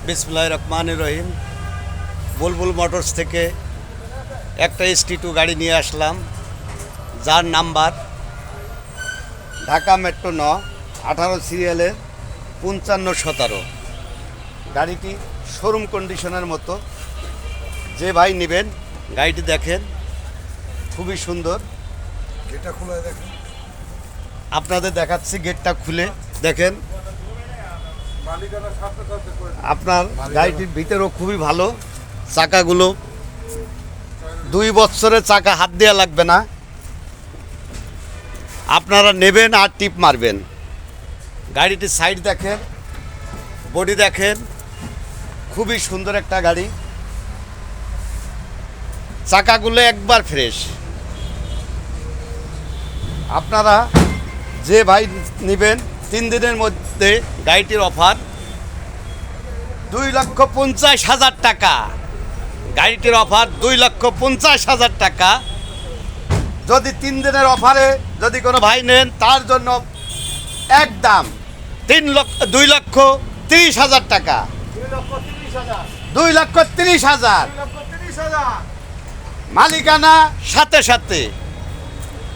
বিসমিল্লাহির রহমানির রহিম। বুলবুল মোটরস থেকে একটা ST2 গাড়ি নিয়ে আসলাম, যার নাম্বার ঢাকা মেট্রো 18 সিরিয়ালের 5517। গাড়িটি শোরুম কন্ডিশনের মতো। যে ভাই নেবেন গাড়িটি দেখেন, খুবই সুন্দর। গেটটা খোলা দেখেন, আপনাদের দেখাচ্ছি, গেটটা খুলে দেখেন। মালিকানা সাথে সাথে করে আপনার গাড়িটির ভিতরেও খুবই ভালো। চাকাগুলো 2 বছরের চাকা, হাত দেওয়া লাগবে না। আপনারা নেবেন আর টিপ মারবেন। গাড়িটির সাইড দেখেন, বডি দেখেন, খুবই সুন্দর একটা গাড়ি। চাকাগুলো একবার ফ্রেশ। আপনারা যে ভাই নেবেন 3 দিনের মধ্যে গাড়িটির অফার 2,50,000 টাকা। গাড়িটির অফার 2,50,000 টাকা। যদি 3 দিনের অফারে যদি কোনো ভাই নেন, তার জন্য একদম 2,30,000 টাকা। 2,30,000 মালিকানা সাথে সাথে।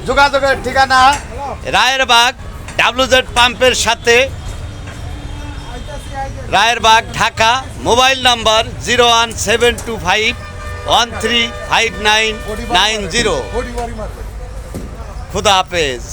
যোগাযোগের ঠিকানা রায়েরবাগ WZ পাম্পের সাথে, Rayerbag, Dhaka. Mobile number 01725135990। Body বাড়ি মারবে। খুদা হাফেজ।